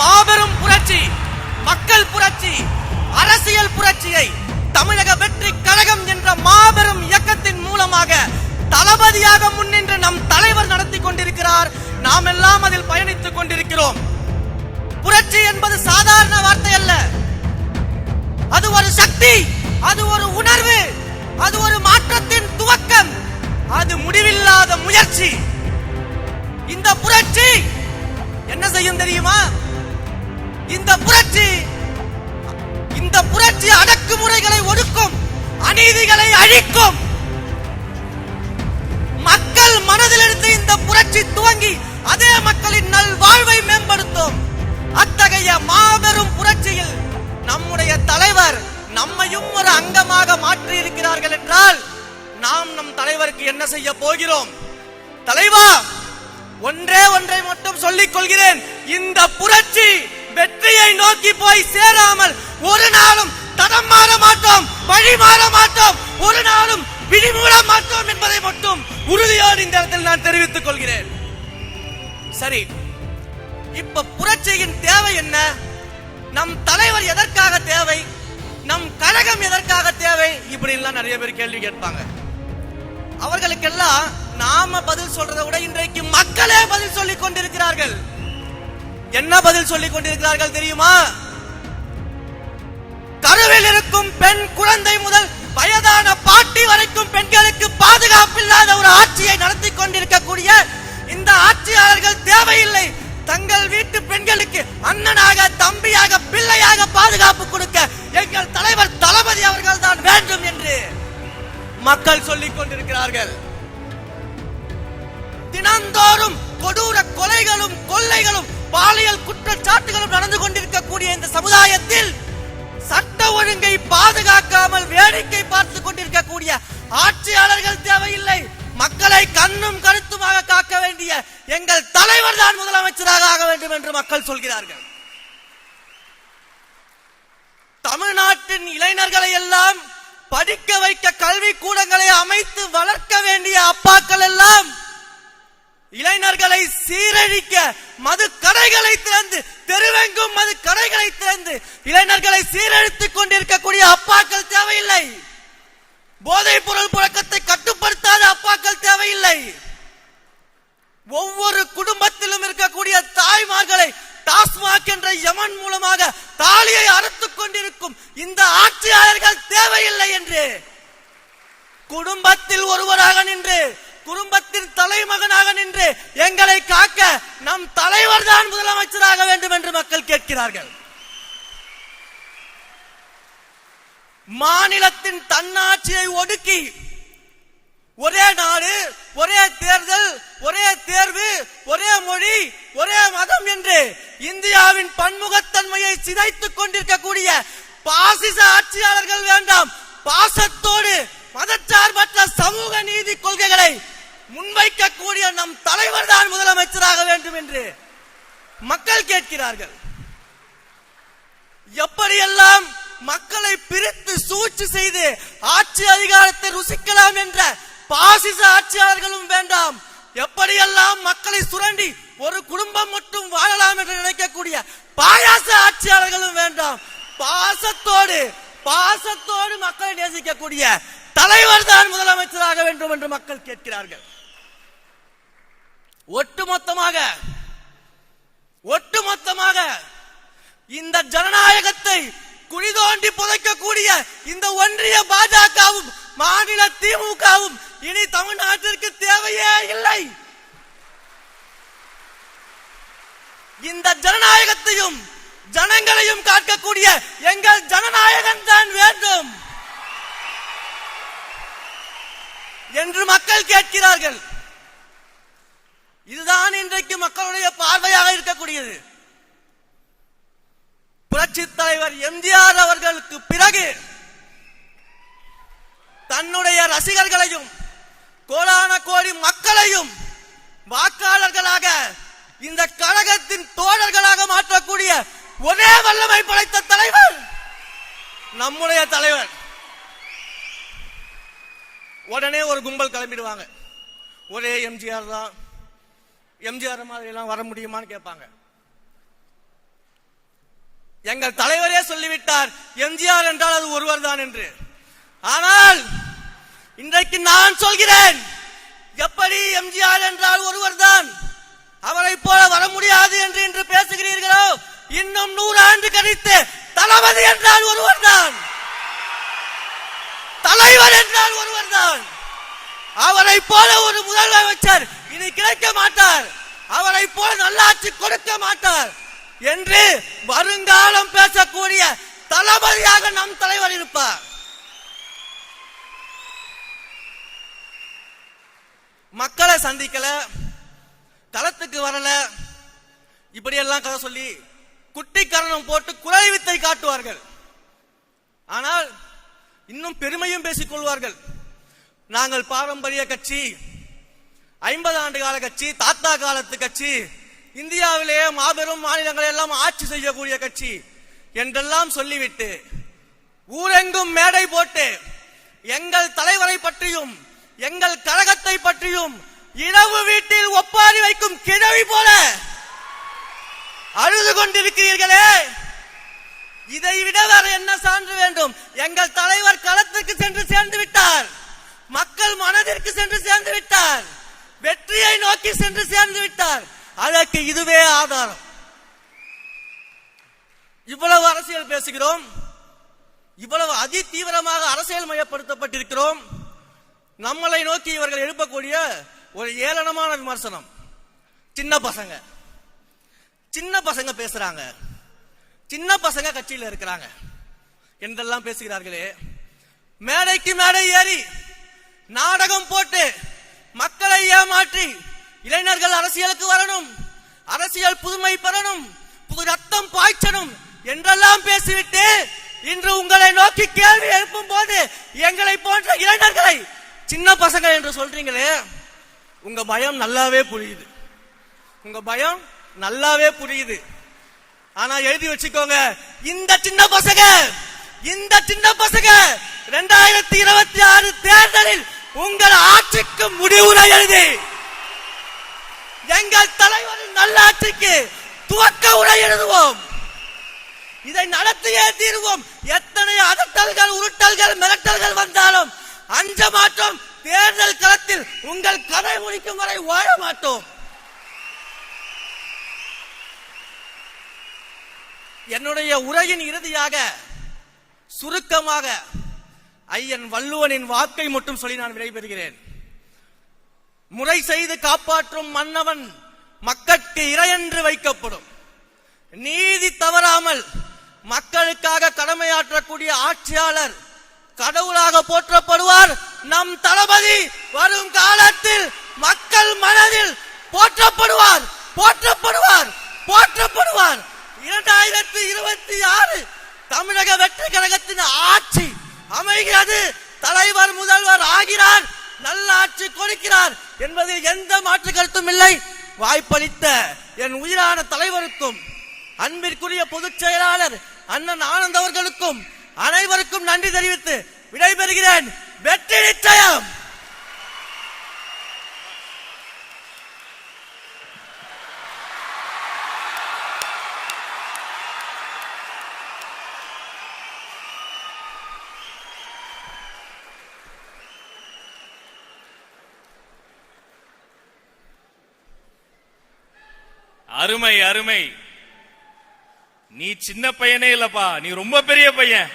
மாபெரும் புரட்சி, மக்கள் புரட்சி, அரசியல் புரட்சியை தமிழக வெற்றி கழகம் என்ற மாபெரும் இயக்கத்தின் மூலமாக தளபதியாக முன்னின்று நம் தலைவர் நடத்தி கொண்டிருக்கிறார். நாம் எல்லாம் அதில் பயணித்துக் கொண்டிருக்கிறோம். புரட்சி என்பது சாதாரண வார்த்தை அல்ல. அது ஒரு சக்தி, அது ஒரு உணர்வு, அது ஒரு மாற்றத்தின் துவக்கம், அது முடிவில்லாத முயற்சி. இந்த புரட்சி என்ன செய்யும் தெரியுமா? இந்த புரட்சி அடக்குமுறைகளை ஒடுக்கும், அநீதிகளை அழிக்கும். மக்கள் மனதில் எடுத்து இந்த புரட்சி துவங்கி அதே மக்களின் நல் வாழ்வை மேம்படுத்தும். அத்தகைய மாபெரும் புரட்சியில் நம்முடைய தலைவர் நம்மையும் ஒரு அங்கமாக மாற்றி இருக்கிறார்கள் என்றால் நாம் நம் தலைவருக்கு என்ன செய்ய போகிறோம்? தலைவா, ஒன்றை மட்டும் சொல்லிக் கொள்கிறேன். இந்த புரட்சி வெற்றியை நோக்கி போய் சேராமல் ஒரு நாளும் தடம் மாற மாட்டோம், வழி மாற மாட்டோம், ஒரு நாளும் விழிமூட மாட்டோம் என்பதை மட்டும் உறுதியோடு இந்த இடத்தில் நான் தெரிவித்துக் கொள்கிறேன். சரி, இப்ப புரட்சியின் தேவை என்ன? நம் தலைவர் எதற்காக தேவை? நம் கழகம் எதற்காக தேவை? இப்படி எல்லாம் நிறைய பேர் கேள்வி கேட்பாங்க. அவர்களுக்கெல்லாம் நாம பதில் சொல்றதை விட இன்றைக்கு மக்களே பதில் சொல்லிக் கொண்டிருக்கிறார்கள். என்ன பதில் சொல்லிக் கொண்டிருக்கிறார்கள் தெரியுமா? கருவில் இருக்கும் பெண் குழந்தை முதல் வயதான பாட்டி வரைக்கும் பெண்களுக்கு பாதுகாப்பில்லாத ஒரு ஆட்சியை நடத்தி கொண்டிருக்கக்கூடிய இந்த ஆட்சியாளர்கள் தேவையில்லை. தங்கள் வீட்டு பெண்களுக்கு அண்ணனாக, தம்பியாக, பிள்ளையாக பாதுகாப்பு கொடுக்க எங்கள் தலைவர் தளபதி அவர்கள் தான் வேண்டும் என்று மக்கள் சொல்லிக் கொண்டிருக்கிறார்கள். தினந்தோறும் கொடூர கொலைகளும் கொள்ளைகளும் பாலியல் குற்றச்சாட்டுகளும் நடந்து கொண்டிருக்கக்கூடிய இந்த சமுதாயத்தில் சட்ட ஒழுங்கை பாதுகாக்காமல் வேடிக்கை பார்த்துக் கொண்டிருக்கக்கூடிய ஆட்சியாளர்கள் தேவையில்லை. மக்களை கண்ணும் கருத்துமாக காக்க வேண்டிய எங்கள் தலைவர் தான் முதலமைச்சராக ஆக வேண்டும் என்று மக்கள் சொல்கிறார்கள். தமிழ்நாட்டின் இளைஞர்களை எல்லாம் படிக்க வைக்க கல்வி கூடங்களை அமைத்து வளர்க்க வேண்டிய அப்பாக்கள் எல்லாம் இளைஞர்களை சீரழிக்க மது கடைகளை திறந்து, தெருவெங்கும் மது கடைகளை திறந்து இளைஞர்களை சீரழித்துக் கொண்டிருக்கக்கூடிய அப்பாக்கள் தேவையில்லை. போதைப் பொருள் புழக்கத்தை கட்டுப்படுத்தாத அப்பாக்கள் தேவையில்லை. ஒவ்வொரு குடும்பத்திலும் இருக்கக்கூடிய தாய்மார்களை டாஸ்மாக் என்ற யமன் மூலமாக தாலியை அறுத்துக் கொண்டிருக்கும் இந்த ஆட்சியாளர்கள் தேவையில்லை என்று குடும்பத்தில் ஒருவராக நின்று, குடும்பத்தின் தலைமகனாக நின்று எங்களை காக்க நம் தலைவர் தான் முதலமைச்சராக வேண்டும் என்று மக்கள் கேட்கிறார்கள். மாநிலத்தின் தன்னாட்சியை ஒடுக்கி ஒரே நாடு, ஒரே தேர்தல், ஒரே தேர்வு, ஒரே மொழி, ஒரே மதம் என்று இந்தியாவின் பன்முகத்தன்மையை சிதைத்துக் கொண்டிருக்கக்கூடிய பாசிச ஆட்சியாளர்கள் வேண்டாம். பாசத்தோடு மதச்சார்பற்ற சமூக நீதி கொள்கைகளை முன்வைக்கக்கூடிய நம் தலைவர் தான் முதலமைச்சராக வேண்டும் என்று மக்கள் கேட்கிறார்கள். எப்படியெல்லாம் மக்களை பிரித்து சூழ்ச்சி செய்து ஆட்சி அதிகாரத்தை ருசிக்கலாம் என்ற பாசிச ஆட்சியாளர்களும் வேண்டாம். எப்படியெல்லாம் மக்களை சுரண்டி ஒரு குடும்பம் மட்டும் வாழலாம் என்று நினைக்கக்கூடிய பாயாச ஆட்சியாளர்களும் வேண்டாம். பாசத்தோடு மக்களை நேசிக்கக்கூடிய தலைவர் தான் முதலமைச்சராக வேண்டும் என்று மக்கள் கேட்கிறார்கள். ஒட்டுமொத்தமாக இந்த ஜனநாயகத்தை குழி தோண்டி புதைக்கக்கூடிய இந்த ஒன்றிய பாஜகவும் மாநில திமுகவும் இனி தமிழ்நாட்டிற்கு தேவையே இல்லை. இந்த ஜனநாயகத்தையும் ஜனங்களையும் காக்கக்கூடிய எங்கள் ஜனநாயகன் தான் வேண்டும் என்று மக்கள் கேட்கிறார்கள். இதுதான் இன்றைக்கு மக்களுடைய பார்வையாக இருக்கக்கூடியது. புரட்சி தலைவர் எம்ஜிஆர் அவர்களுக்கு பிறகு தன்னுடைய ரசிகர்களையும் கோடான கோடி மக்களையும் வாக்காளர்களாக இந்த கழகத்தின் தோழர்களாக மாற்றக்கூடிய ஒரே வல்லமை படைத்த தலைவர் நம்முடைய தலைவர். உடனே ஒரு கும்பல் கிளம்பிடுவாங்க. ஒரே எம்ஜிஆர் தான், எம்ஜிஆர் மாதிரி எல்லாம் வர முடியுமான்னு கேட்பாங்க. எங்கள் தலைவரே சொல்லிவிட்டார், எம்ஜிஆர் என்றால் அது ஒருவர் தான் என்று. ஆனால் இன்றைக்கு நான் சொல்கிறேன், எப்படி எம்ஜிஆர் என்றால் ஒருவர் தான், அவரை போல வர முடியாது என்று இன்று பேசுகிறீர்களோ, இன்னும் 100 ஆண்டு கழித்து தளபதி என்றால் ஒருவர் தான், தலைவர் என்றால் ஒருவர் தான். அவரை போல ஒரு முதலமைச்சர் இனி கிடைக்க மாட்டார், அவரை போல நல்லாட்சி கொடுக்க மாட்டார் என்று வருங்காலம் பேசக்கூடிய தளபதியாக நம் தலைவர் இருப்பார். மக்களை சந்திக்கல, களத்துக்கு வரல, இப்படியெல்லாம் கதை சொல்லி குட்டிக்கரணம் போட்டு குறை வித்தை காட்டுவார்கள். ஆனால் இன்னும் பெருமையும் பேசிக் கொள்வார்கள். நாங்கள் பாரம்பரிய கட்சி, 50 ஆண்டு கால கட்சி, தாத்தா காலத்து கட்சி, இந்தியாவிலேயே மாபெரும் மாநிலங்களை எல்லாம் ஆட்சி செய்யக்கூடிய கட்சி என்றெல்லாம் சொல்லிவிட்டு ஊரெங்கும் மேடை போட்டு எங்கள் தலைவரை பற்றியும் எங்கள் கழகத்தை பற்றியும் இரவு வீட்டில் ஒப்பாரி வைக்கும் கிழவி போல அழுது கொண்டிருக்கிறீர்களே, இதை விட வேற என்ன சான்று வேண்டும்? எங்கள் தலைவர் களத்துக்கு சென்று சேர்ந்து விட்டார், மக்கள் மனதிற்கு சென்று சேர்ந்து விட்டார், வெற்றியை நோக்கி சென்று சேர்ந்து விட்டார். அதற்கு இதுவே ஆதாரம். இவ்வளவு அரசியல் பேசுகிறோம், இவ்வளவு அதி தீவிரமாக அரசியல் மயப்படுத்தப்பட்டிருக்கிறோம். நம்மளை நோக்கி இவர்கள் எழுப்பக்கூடிய ஒரு ஏளனமான விமர்சனம், சின்ன பசங்க பேசுறாங்க, சின்ன பசங்க கட்சியில் இருக்கிறாங்க என்றெல்லாம் பேசுகிறார்களே. மேடைக்கு மேடை ஏறி நாடகம் போட்டு மக்களை ஏமாற்றி இளைஞர்கள் அரசியலுக்கு வரணும், அரசியல் புதுமை பெறணும், புது ரத்தம் பாய்ச்சணும் என்றெல்லாம் பேசிவிட்டு இன்று உங்களை நோக்கி கேள்வி எழுப்பும் போது எங்களை போன்ற இளைஞர்களை சின்ன பசங்க என்று சொல்றீங்களே, உங்க பயம் நல்லாவே புரியுது, உங்க பயம் நல்லாவே புரியுது. ஆனா எழுதி வச்சுக்கோங்க, இந்த சின்ன பசங்க 2026 தேர்தலில் உங்கள் ஆட்சிக்கு முடிவுரை எழுதி எங்கள் தலைவரின் நல்லாட்சிக்கு துவக்க உரை எழுதுவோம். இதை நடத்தியே தீர்வோம். எத்தனை அதட்டல்கள், உருட்டல்கள், மிரட்டல்கள் வந்தாலும் அஞ்ச மாட்டோம். தேர்தல் களத்தில் உங்கள் கதை முடிக்கும் வரை ஓட மாட்டோம். என்னுடைய உரையின் இறுதியாக சுருக்கமாக ஐயன் வள்ளுவனின் வாக்கை மட்டும் சொல்லி நான் விடைபெறுகிறேன். முறை செய்து காப்பாற்றும் மன்னவன் மக்களுக்கு இறையென்று வைக்கப்படும். நீதி தவறாமல் மக்களுக்காக கடமையாற்றக்கூடிய ஆட்சியாளர் கடவுளாக போற்றப்படுவார். நம் தளபதி வரும் காலத்தில் மக்கள் மனதில் போற்றப்படுவார், போற்றப்படுவார், போற்றப்படுவார். 2026 தமிழக வெற்றி கழகத்தின் ஆட்சி அமைகிறது. தலைவர் முதல்வர் ஆகிறார், நல்ல ஆட்சி கொடுக்கிறார் என்பதில் எந்த மாற்று கருத்தும் இல்லை. வாய்ப்பளித்த என் உயிரான தலைவருக்கும் அன்பிற்குரிய பொதுச் செயலாளர் அண்ணன் ஆனந்த் அவர்களுக்கும் அனைவருக்கும் நன்றி தெரிவித்து விடைபெறுகிறேன். வெற்றி நிச்சயம். அருமை அருமை. நீ சின்ன பையனே இல்லப்பா, நீ ரொம்ப பெரிய பையன்.